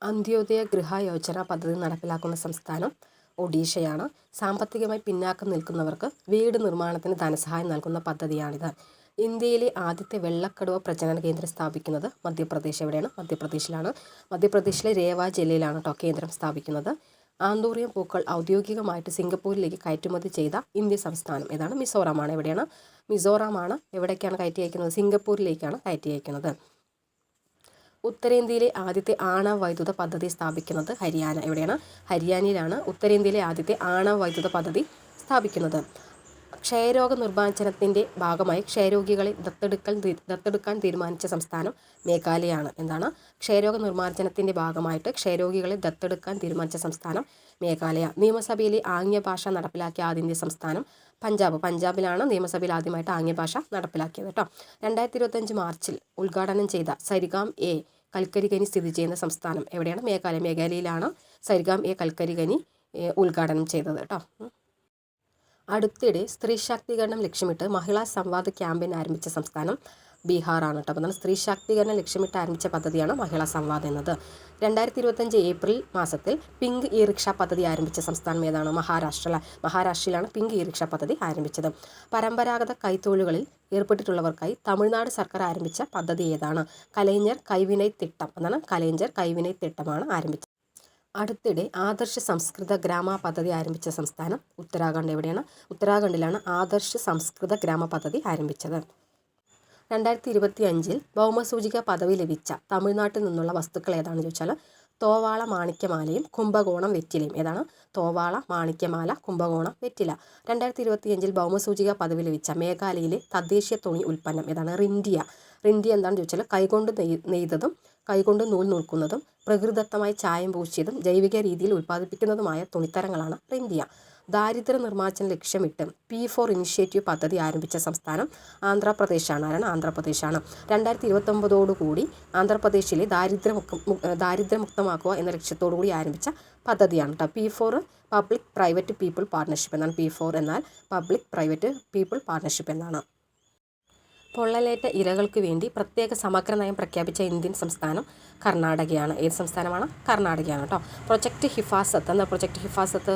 അന്ത്യോദയ ഗൃഹ യോജന പദ്ധതി നടപ്പിലാക്കുന്ന സംസ്ഥാനം ഒഡീഷയാണ്. സാമ്പത്തികമായി പിന്നാക്കം നിൽക്കുന്നവർക്ക് വീട് നിർമ്മാണത്തിന് ധനസഹായം നൽകുന്ന പദ്ധതിയാണിത്. ഇന്ത്യയിലെ ആദ്യത്തെ വെള്ളക്കടുവ പ്രജനന കേന്ദ്രം സ്ഥാപിക്കുന്നത് മധ്യപ്രദേശ്. എവിടെയാണ്? മധ്യപ്രദേശിലാണ്. മധ്യപ്രദേശിലെ രേവ ജില്ലയിലാണ് കേന്ദ്രം സ്ഥാപിക്കുന്നത്. ആന്തൂറിയം പൂക്കൾ ഔദ്യോഗികമായിട്ട് സിംഗപ്പൂരിലേക്ക് കയറ്റുമതി ചെയ്ത ഇന്ത്യൻ സംസ്ഥാനം ഏതാണ്? മിസോറാമാണ്. എവിടെയാണ്? മിസോറാമാണ്. എവിടേക്കാണ് കയറ്റി അയക്കുന്നത്? സിംഗപ്പൂരിലേക്കാണ് കയറ്റി അയക്കുന്നത്. ഉത്തരേന്ത്യയിലെ ആദ്യത്തെ ആണവ വൈദ്യുത പദ്ധതി സ്ഥാപിക്കുന്നത് ഹരിയാന. എവിടെയാണ്? ഹരിയാനയിലാണ് ഉത്തരേന്ത്യയിലെ ആദ്യത്തെ ആണവ വൈദ്യുത പദ്ധതി സ്ഥാപിക്കുന്നത്. ക്ഷയരോഗ നിർമ്മാർജ്ജനത്തിൻ്റെ ഭാഗമായി ക്ഷയരോഗികളെ ദത്തെടുക്കാൻ തീരുമാനിച്ച സംസ്ഥാനം മേഘാലയയാണ്. എന്താണ്? ക്ഷയരോഗ നിർമ്മാർജ്ജനത്തിൻ്റെ ഭാഗമായിട്ട് ക്ഷയരോഗികളെ ദത്തെടുക്കാൻ തീരുമാനിച്ച സംസ്ഥാനം മേഘാലയ. നിയമസഭയിലെ ആംഗ്യഭാഷ നടപ്പിലാക്കിയ ആദ്യ ഇന്ത്യൻ സംസ്ഥാനം പഞ്ചാബിലാണ് നിയമസഭയിൽ ആദ്യമായിട്ട് ആംഗ്യഭാഷ നടപ്പിലാക്കിയത് 2025 മാർച്ചിൽ ഉദ്ഘാടനം ചെയ്ത സരിഗാം എ കൽക്കരി ഖനി സ്ഥിതി ചെയ്യുന്ന സംസ്ഥാനം എവിടെയാണ്? മേഘാലയ. മേഘാലയയിലാണ് സരിഗാം എ കൽക്കരി ഖനി ഉദ്ഘാടനം ചെയ്തത് അടുത്തിടെ സ്ത്രീ ശാക്തീകരണം ലക്ഷ്യമിട്ട് മഹിളാ സംവാദ് ക്യാമ്പയിൻ ആരംഭിച്ച സംസ്ഥാനം ബീഹാറാണ് അപ്പോൾ സ്ത്രീ ശാക്തീകരണം ലക്ഷ്യമിട്ട് ആരംഭിച്ച പദ്ധതിയാണ് മഹിളാ സംവാദ് എന്നത്. 2025 ഏപ്രിൽ മാസത്തിൽ പിങ്ക് ഇ റിക്ഷ പദ്ധതി ആരംഭിച്ച സംസ്ഥാനം ഏതാണ്? മഹാരാഷ്ട്രയിലാണ് പിങ്ക് ഇ റിക്ഷ പദ്ധതി ആരംഭിച്ചത്. പരമ്പരാഗത കൈത്തൊഴിലുകളിൽ ഏർപ്പെട്ടിട്ടുള്ളവർക്കായി തമിഴ്നാട് സർക്കാർ ആരംഭിച്ച പദ്ധതി ഏതാണ്? കലൈஞர் കൈവിനൈ തിട്ടം കലൈஞர் കൈവിനൈ തിട്ടമാണ് ആരംഭിച്ചത്. അടുത്തിടെ ആദർശ് സംസ്കൃത ഗ്രാമ പദ്ധതി ആരംഭിച്ച സംസ്ഥാനം ഉത്തരാഖണ്ഡ്. എവിടെയാണ്? ഉത്തരാഖണ്ഡിലാണ് ആദർശ് സംസ്കൃത ഗ്രാമ പദ്ധതി ആരംഭിച്ചത്. 2025 ഭൗമസൂചിക പദവി ലഭിച്ച തമിഴ്നാട്ടിൽ നിന്നുള്ള വസ്തുക്കൾ ഏതാണെന്ന് ചോദിച്ചാൽ തോവാള മാണിക്യമാലയും കുംഭകോണം വെറ്റിലയും. ഏതാണ്? തോവാള മാണിക്യമാല, കുംഭകോണം വെറ്റില. 2025 ഭൗമസൂചിക പദവി ലഭിച്ച മേഘാലയയിലെ തദ്ദേശീയ തുണി ഉൽപ്പന്നം ഏതാണ്? റിൻഡിയ. എന്താണെന്ന് ചോദിച്ചാൽ കൈകൊണ്ട് നെയ്തതും കൈകൊണ്ട് നൂൽ നൂൽക്കുന്നതും പ്രകൃതിദത്തമായി ചായം പൂശിയതും ജൈവിക രീതിയിൽ ഉൽപ്പാദിപ്പിക്കുന്നതുമായ തുണിത്തരങ്ങളാണ് റിൻഡിയ. ദാരിദ്ര്യ നിർമ്മാർജ്ജനം ലക്ഷ്യമിട്ട് P4 ഇനിഷ്യേറ്റീവ് പദ്ധതി ആരംഭിച്ച സംസ്ഥാനം ആന്ധ്രാപ്രദേശാണ്. ആന്ധ്രാപ്രദേശാണ്. 2029 ആന്ധ്രാപ്രദേശിലെ ദാരിദ്ര്യമുക്തമാക്കുക എന്ന ലക്ഷ്യത്തോടുകൂടി ആരംഭിച്ച പദ്ധതിയാണ് P4 public private people partnership എന്നാണ്. P4 എന്നാൽ പബ്ലിക് പ്രൈവറ്റ് പീപ്പിൾ പാർട്ണർഷിപ്പ് എന്നാണ്. പൊള്ളലേറ്റ ഇരകൾക്ക് വേണ്ടി പ്രത്യേക സമഗ്ര നയം പ്രഖ്യാപിച്ച ഇന്ത്യൻ സംസ്ഥാനം കർണാടകയാണ്. ഏത് സംസ്ഥാനമാണ്? കർണാടകയാണ് പ്രൊജക്റ്റ് ഹിഫാസത്ത്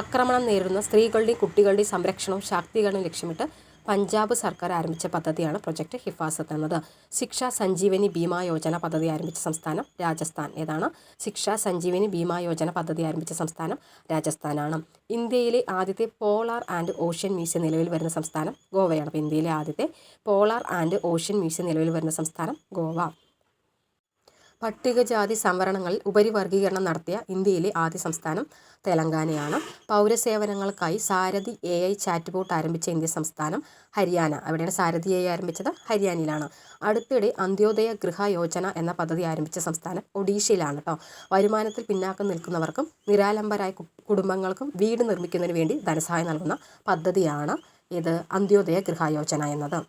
ആക്രമണം നേരിടുന്ന സ്ത്രീകളുടെയും കുട്ടികളുടെയും സംരക്ഷണവും ശാക്തീകരണവും ലക്ഷ്യമിട്ട് പഞ്ചാബ് സർക്കാർ ആരംഭിച്ച പദ്ധതിയാണ് പ്രൊജക്റ്റ് ഹിഫാസത്ത് എന്നത്. ശിക്ഷാ സഞ്ജീവനി ബീമാ യോജന പദ്ധതി ആരംഭിച്ച സംസ്ഥാനം രാജസ്ഥാൻ. ഏതാണ്? ശിക്ഷാ സഞ്ജീവനി ബീമാ യോജന പദ്ധതി ആരംഭിച്ച സംസ്ഥാനം രാജസ്ഥാനാണ്. ഇന്ത്യയിലെ ആദ്യത്തെ പോളാർ ആൻഡ് ഓഷ്യൻ മ്യൂസിയം നിലവിൽ വരുന്ന സംസ്ഥാനം ഗോവയാണ്. അപ്പോൾ ഇന്ത്യയിലെ ആദ്യത്തെ പോളാർ ആൻഡ് ഓഷ്യൻ മ്യൂസിയം നിലവിൽ വരുന്ന സംസ്ഥാനം ഗോവ. പട്ടികജാതി സംവരണങ്ങളിൽ ഉപരിവർഗീകരണം നടത്തിയ ഇന്ത്യയിലെ ആദ്യ സംസ്ഥാനം തെലങ്കാനയാണ്. പൗരസേവനങ്ങൾക്കായി സാരഥി AI ചാറ്റ് ബോട്ട് ആരംഭിച്ച ഇന്ത്യൻ സംസ്ഥാനം ഹരിയാന. അവിടെയാണ് സാരഥി AI ആരംഭിച്ചത്? ഹരിയാനയിലാണ്. അടുത്തിടെ അന്ത്യോദയ ഗൃഹ യോജന എന്ന പദ്ധതി ആരംഭിച്ച സംസ്ഥാനം ഒഡീഷയിലാണ് വരുമാനത്തിൽ പിന്നാക്കം നിൽക്കുന്നവർക്കും നിരാലംബരായ കുടുംബങ്ങൾക്കും വീട് നിർമ്മിക്കുന്നതിന് വേണ്ടി ധനസഹായം നൽകുന്ന പദ്ധതിയാണ് ഇത് അന്ത്യോദയ ഗൃഹ യോജന എന്നത്.